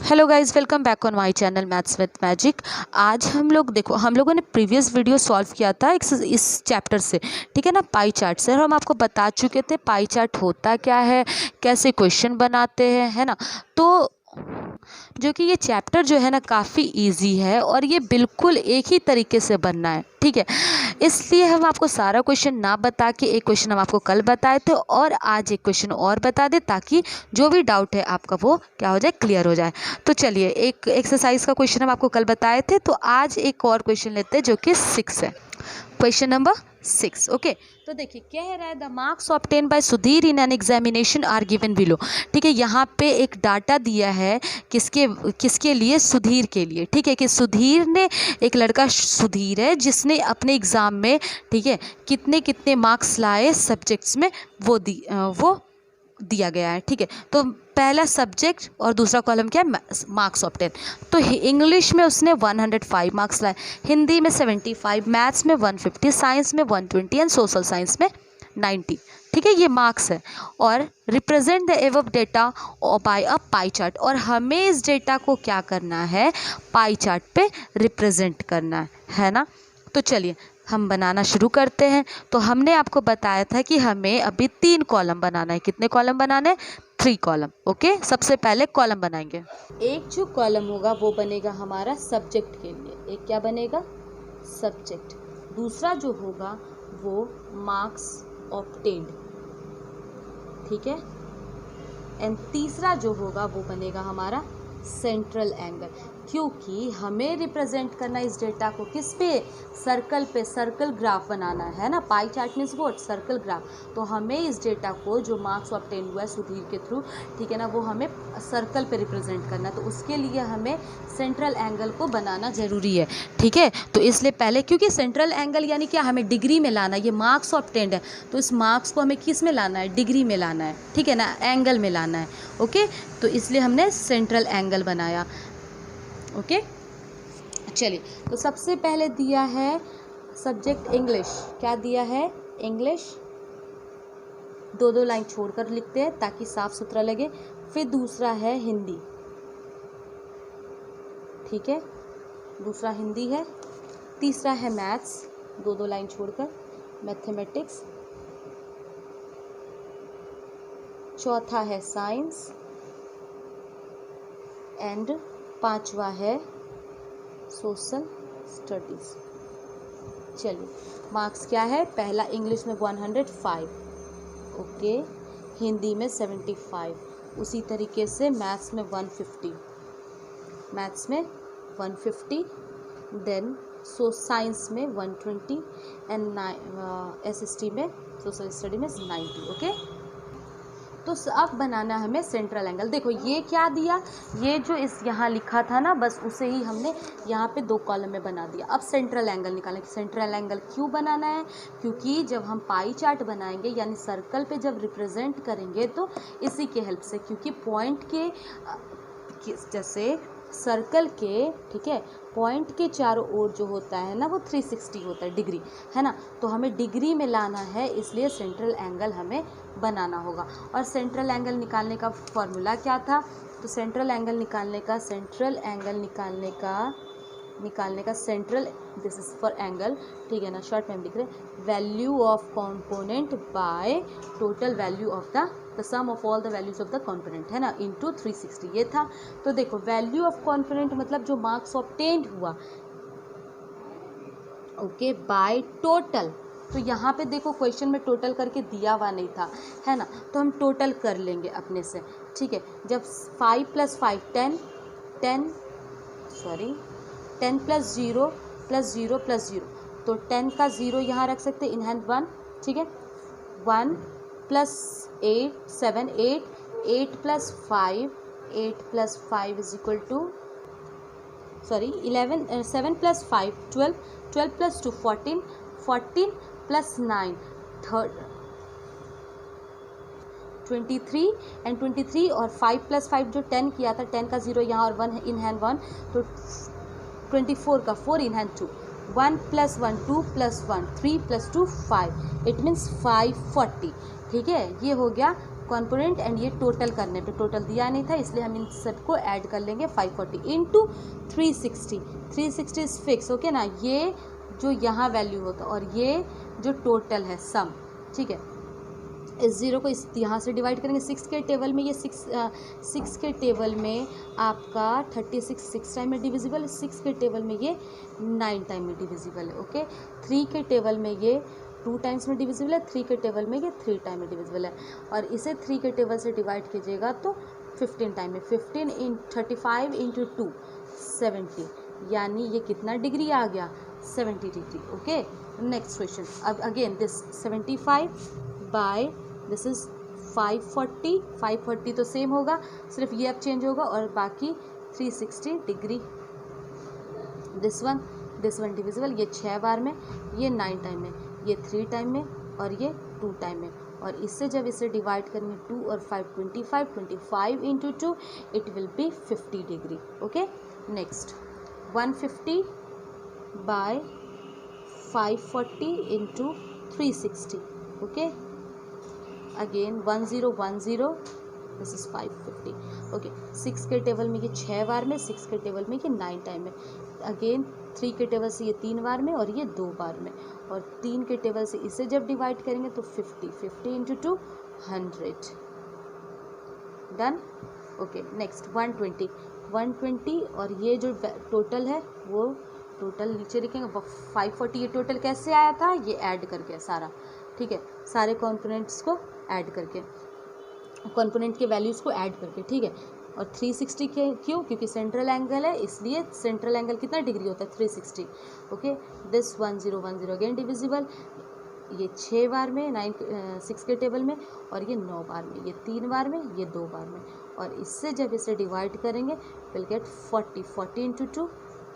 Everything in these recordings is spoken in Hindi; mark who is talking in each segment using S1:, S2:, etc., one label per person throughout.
S1: Hello guys, welcome back on my channel maths with magic. आज हम लोगों ने प्रीवियस वीडियो सॉल्व किया था इस चैप्टर से, ठीक है ना, पाई चार्ट से। और हम आपको बता चुके थे पाई चार्ट होता क्या है, कैसे क्वेश्चन बनाते हैं, है ना। तो जो कि ये चैप्टर जो है ना काफ़ी इजी है और ये बिल्कुल एक ही तरीके से बनना है, ठीक है। इसलिए हम आपको सारा क्वेश्चन ना बता के एक क्वेश्चन हम आपको कल बताए थे और आज एक क्वेश्चन और बता दे, ताकि जो भी डाउट है आपका वो क्या हो जाए, क्लियर हो जाए। तो चलिए, एक एक्सरसाइज का क्वेश्चन हम आपको कल बताए थे, तो आज एक और क्वेश्चन लेते हैं जो कि 6 है। Question number 6, okay. तो देखिए, कह रहा है the marks obtain by Sudhir in an examination are given below. ठीक है, यहाँ पे एक डाटा दिया है किसके लिए, सुधीर के लिए। ठीक है, कि सुधीर ने, एक लड़का सुधीर है जिसने अपने एग्ज़ाम में, ठीक है, कितने कितने मार्क्स लाए सब्जेक्ट्स में, वो दिया गया है। ठीक है, तो पहला सब्जेक्ट और दूसरा कॉलम क्या है, मार्क्स ऑब्टेन। तो इंग्लिश में उसने 105 मार्क्स लाए, हिंदी में 75, मैथ्स में 150, साइंस में 120 एंड सोशल साइंस में 90। ठीक है, ये मार्क्स है। और represent the above data bye a pie chart, और हमें इस डेटा को क्या करना है, पाई चार्ट पे रिप्रेजेंट करना है ना। तो चलिए हम बनाना शुरू करते हैं। तो हमने आपको बताया था कि हमें अभी 3 कॉलम बनाना है। कितने कॉलम बनाने हैं, 3 कॉलम, ओके। सबसे पहले कॉलम बनाएंगे। एक जो कॉलम होगा वो बनेगा हमारा सब्जेक्ट के लिए, एक क्या बनेगा, सब्जेक्ट। दूसरा जो होगा वो मार्क्स ऑब्टेन्ड, ठीक है। एंड तीसरा जो होगा वो बनेगा हमारा सेंट्रल एंगल, क्योंकि हमें रिप्रेजेंट करना इस डेटा को किस पे, सर्कल पे, सर्कल ग्राफ बनाना है ना। Pie chart means what, circle graph. तो हमें इस डेटा को जो मार्क्स ऑब्टेन हुआ है सुधीर के थ्रू, ठीक है ना, वो हमें सर्कल पे रिप्रेजेंट करना है। तो उसके लिए हमें सेंट्रल एंगल को बनाना ज़रूरी है, ठीक है। तो इसलिए पहले, क्योंकि सेंट्रल एंगल यानी क्या, हमें डिग्री में लाना है। ये मार्क्स ऑब्टेन्ड है तो इस मार्क्स को हमें किस में लाना है, डिग्री में लाना है, ठीक है ना, एंगल में लाना है, ओके। तो इसलिए हमने सेंट्रल एंगल बनाया, ओके। चलिए, तो सबसे पहले दिया है सब्जेक्ट इंग्लिश। क्या दिया है, इंग्लिश। 2-2 लाइन छोड़कर लिखते हैं ताकि साफ सुथरा लगे। फिर दूसरा है हिंदी, ठीक है, दूसरा हिंदी है। तीसरा है मैथ्स, 2-2 लाइन छोड़कर, मैथमेटिक्स। चौथा है साइंस एंड पांचवा है सोशल स्टडीज़। चलिए, मार्क्स क्या है, पहला इंग्लिश में 105, ओके, हिंदी में 75, उसी तरीके से मैथ्स में 150, देन साइंस में 120 एंड SST में, सोशल स्टडी में 90, ओके। तो अब बनाना हमें सेंट्रल एंगल। देखो ये क्या दिया, ये जो इस यहाँ लिखा था ना, बस उसे ही हमने यहाँ पे 2 कॉलम में बना दिया। अब सेंट्रल एंगल निकालें। सेंट्रल एंगल क्यों बनाना है, क्योंकि जब हम पाई चार्ट बनाएंगे यानी सर्कल पे जब रिप्रेजेंट करेंगे तो इसी के हेल्प से, क्योंकि पॉइंट के जैसे सर्कल के, ठीक है, पॉइंट के चारों ओर जो होता है ना वो 360 होता है, डिग्री, है ना। तो हमें डिग्री में लाना है, इसलिए सेंट्रल एंगल हमें बनाना होगा। और सेंट्रल एंगल निकालने का फॉर्मूला क्या था, तो सेंट्रल एंगल निकालने का central, this is for angle, ठीक है ना, शॉर्ट में हम लिख रहे हैं value of component by total value of the sum of all the values of the component, है ना, इनटू 360, ये था। तो देखो, वैल्यू ऑफ कॉम्पोनेंट मतलब जो मार्क्स ऑब्टेन्ड हुआ, ओके, बाय टोटल। तो यहाँ पे देखो क्वेश्चन में टोटल करके दिया हुआ नहीं था, है ना, तो हम टोटल कर लेंगे अपने से, ठीक है। जब 5 + 5 10 प्लस 0 प्लस 0 प्लस 0, तो 10 का 0 यहाँ रख सकते, इन हैंड 1, ठीक है। 1 + 8 7 8 + 5 इज इक्वल टू 11 7 + 5 12 12 + 2 14 14 + 9 23 एंड 23 और 5 + 5 जो 10 किया था, 10 का 0 यहाँ और 1 इन हैंड 1, तो 24 का 4 इन हैंड 2, 1 + 1 2 + 1 3 + 2 5, इट मीन्स 540, ठीक है। ये हो गया कंपोनेंट एंड ये टोटल करने पे टोटल दिया नहीं था, इसलिए हम इन सबको ऐड कर लेंगे 540 इंटू 360। 360 इज फिक्स, ओके ना, ये जो यहाँ वैल्यू होता और ये जो टोटल है सम, ठीक है। इस ज़ीरो को इस यहाँ से डिवाइड करेंगे 6 के टेबल में, ये 6 के टेबल में आपका 36 6 टाइम में डिविजिबल है, 6 के टेबल में ये 9 टाइम में डिविजिबल है, ओके। 3 के टेबल में ये 2 टाइम्स में डिविजिबल है, 3 के टेबल में ये 3 टाइम में डिविजिबल है, और इसे 3 के टेबल से डिवाइड कीजिएगा तो 15 टाइम में, 15 इन 35 इंटू 2 70, यानी ये कितना डिग्री आ गया 70 डिग्री, ओके। नेक्स्ट क्वेश्चन, अब again this 75 by this is 540, 540 तो सेम होगा, सिर्फ ये अब चेंज होगा, और बाकी 360 डिग्री। दिस वन डिविजिबल, ये 6 बार में, ये 9 टाइम में, ये 3 टाइम में, और ये 2 टाइम में, और इससे जब इसे डिवाइड करेंगे 2 और 5 25 into 2 it will be 50 degree, okay. Next 150 by 540 into 360, okay. Again 1010, this is 550, okay. 6 के टेबल में ये 6 बार में, 6 के टेबल में ये 9 टाइम में, अगेन 3 के टेबल से ये 3 बार में, और ये 2 बार में, और 3 के टेबल से इसे जब डिवाइड करेंगे तो 50 इंटू 2 100, डन, ओके। नेक्स्ट 120, और ये जो टोटल है वो टोटल नीचे लिखेंगे 540, ये टोटल कैसे आया था, ये ऐड करके सारा, ठीक है, सारे कंपोनेंट्स को ऐड करके, कंपोनेंट के वैल्यूज़ को ऐड करके, ठीक है। और 360 के क्यों, क्योंकि सेंट्रल एंगल है, इसलिए सेंट्रल एंगल कितना डिग्री होता है 360, ओके। दिस 1010 अगेन डिविजिबल, ये 6 बार में 6 के टेबल में, और ये 9 बार में, ये 3 बार में, ये 2 बार में, और इससे जब इसे डिवाइड करेंगे will get 40 into 2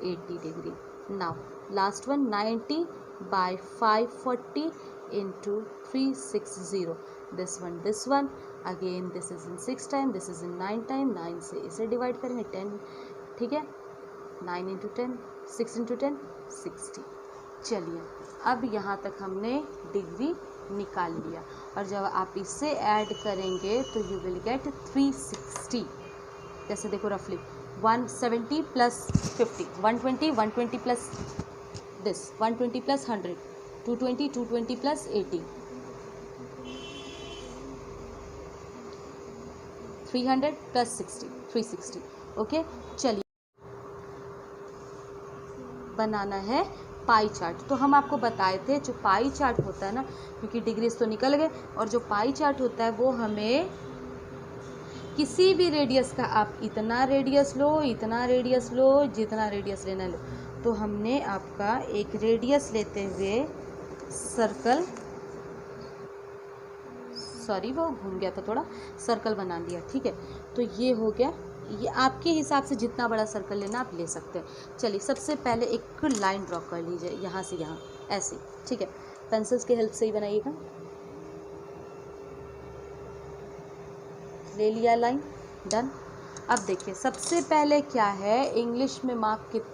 S1: 80 degree. Now last one 90 by 540 into 360, this one again, this is in 6 time, this is in 9 time, 9 से इसे डिवाइड करेंगे 10, ठीक है, 9 इंटू 10 6 इंटू 10 60। चलिए अब यहाँ तक हमने डिग्री निकाल लिया, और जब आप इसे ऐड करेंगे तो यू विल गेट 360, जैसे देखो रफली 170 plus 50 120 plus this 120 plus 100 220 plus 80 300 plus 60 360, okay. चलिए बनाना है पाई चार्ट। तो हम आपको बताए थे जो पाई चार्ट होता है ना, क्योंकि डिग्रीज तो निकल गए, और जो पाई चार्ट होता है वो हमें किसी भी रेडियस का, आप इतना रेडियस लो, इतना रेडियस लो, जितना रेडियस लेना लो, तो हमने आपका एक रेडियस लेते हुए सर्कल, सॉरी वो घूम गया था थोड़ा, सर्कल बना लिया, ठीक है। तो ये हो गया, ये आपके हिसाब से जितना बड़ा सर्कल लेना आप ले सकते हैं। चलिए सबसे पहले एक लाइन ड्रॉ कर लीजिए, यहाँ से यहाँ ऐसे, ठीक है, पेंसिल्स की हेल्प से ही बनाइएगा। ले लिया लाइन, डन। अब देखिए सबसे पहले क्या है, इंग्लिश में मार्क कित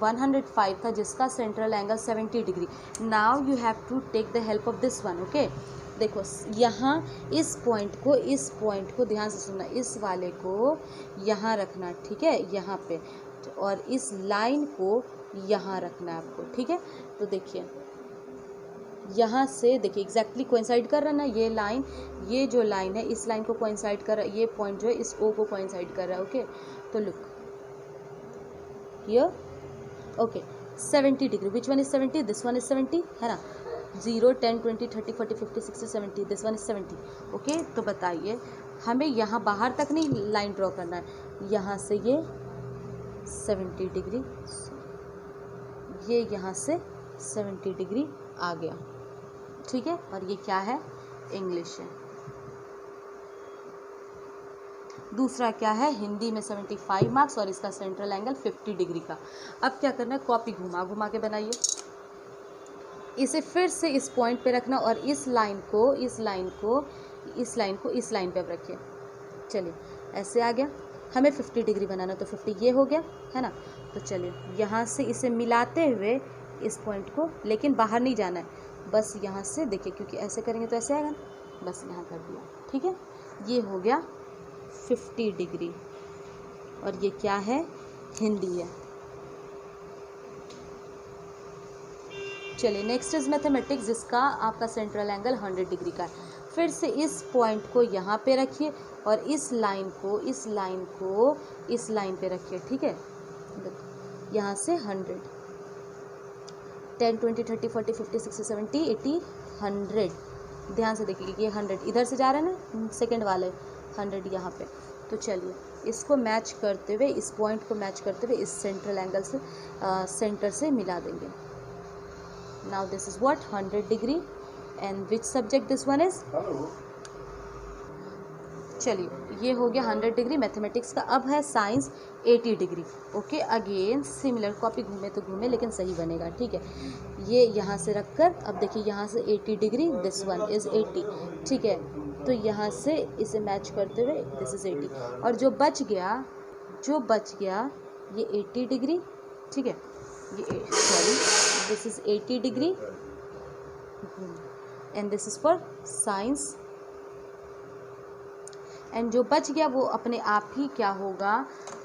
S1: 105 था, जिसका central angle 70 degree. Now you have to take the help of this one, okay. देखो यहाँ इस पॉइंट को ध्यान से सुनना, इस वाले को यहाँ रखना, ठीक है, यहाँ पे, और इस लाइन को यहाँ रखना है आपको, ठीक है। तो देखिए यहाँ से देखिए एग्जैक्टली कोइंसाइड कर रहा है ना ये लाइन, ये जो लाइन है इस लाइन को कोइंसाइड कर रहा है, ये पॉइंट जो है इस ओ को कोइंसाइड कर रहा है, ओके। तो look here, okay, 70 degree, which one is 70, this one is 70, है ना, 0 10 20 30 40 50 60 70, दिस वन इज 70, ओके। तो बताइए हमें यहाँ बाहर तक नहीं लाइन ड्रॉ करना है, यहाँ से ये 70 डिग्री, ये यहाँ से 70 डिग्री आ गया, ठीक है। और ये क्या है, इंग्लिश है। दूसरा क्या है, हिंदी में 75 मार्क्स, और इसका सेंट्रल एंगल 50 डिग्री का। अब क्या करना है, कॉपी घुमा घुमा के बनाइए, इसे फिर से इस पॉइंट पे रखना, और इस लाइन को इस लाइन पे अब रखिए। चलिए ऐसे आ गया, हमें 50 डिग्री बनाना, तो 50 ये हो गया, है ना। तो चलिए यहाँ से इसे मिलाते हुए इस पॉइंट को, लेकिन बाहर नहीं जाना है, बस यहाँ से देखिए, क्योंकि ऐसे करेंगे तो ऐसे आएगा ना, बस यहाँ कर दिया, ठीक है। ये हो गया 50 डिग्री और ये क्या है, हिंदी है। चलिए नेक्स्ट इज मैथमेटिक्स, जिसका आपका सेंट्रल एंगल 100 डिग्री का है। फिर से इस पॉइंट को यहाँ पे रखिए और इस लाइन को इस लाइन पे रखिए, ठीक है। यहाँ से 100, 10 20 30 40 50 60 70 80 100, ध्यान से देखिए ये 100 इधर से जा रहा है ना, सेकंड वाले 100 यहाँ पे। तो चलिए इसको मैच करते हुए, इस पॉइंट को मैच करते हुए इस सेंट्रल एंगल से सेंटर से मिला देंगे। Now this is what 100 degree and which subject this one is. चलिए ये हो गया 100 डिग्री मैथमेटिक्स का। अब है science 80 degree. Okay, again similar, copy घूमे तो घूमे लेकिन सही बनेगा, ठीक है। ये यहाँ से रखकर अब देखिए यहाँ से 80 डिग्री, दिस वन इज़ 80, ठीक है। तो यहाँ से इसे मैच करते हुए दिस इज़ 80 और जो बच गया ये 80 डिग्री, ठीक है। ये sorry this is 80 degree and this is for science. And जो बच गया वो अपने आप ही क्या होगा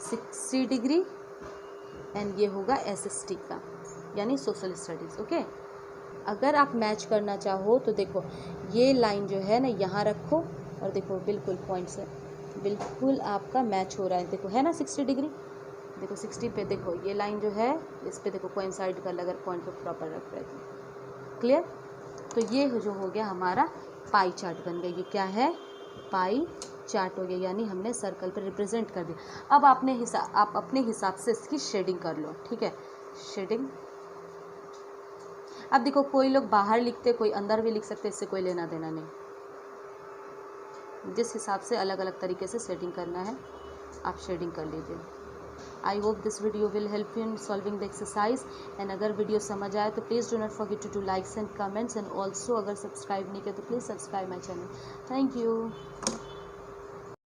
S1: 60 डिग्री एंड ये होगा SST का, यानी सोशल स्टडीज़। ओके, अगर आप मैच करना चाहो तो देखो ये लाइन जो है ना यहाँ रखो और देखो बिल्कुल पॉइंट से बिल्कुल आपका मैच हो रहा है। देखो है ना 60 डिग्री, देखो 60 पे देखो ये लाइन जो है इस पे देखो कोइंसाइड कर, अगर पॉइंट पे प्रॉपर रख रहे थे। क्लियर। तो ये जो हो गया हमारा पाई चार्ट बन गया। ये क्या है, पाई चार्ट हो गया, यानी हमने सर्कल पर रिप्रेजेंट कर दिया। अब आप अपने हिसाब से इसकी शेडिंग कर लो, ठीक है। शेडिंग अब देखो कोई लोग बाहर लिखते, कोई अंदर भी लिख सकते, इससे कोई लेना देना नहीं। जिस हिसाब से अलग अलग तरीके से शेडिंग करना है आप शेडिंग कर लीजिए। I hope this video will help you in solving the exercise. And अगर वीडियो समझ आए तो please do not forget to do likes and comments and also अगर सब्सक्राइब नहीं किया तो please subscribe my channel. Thank you.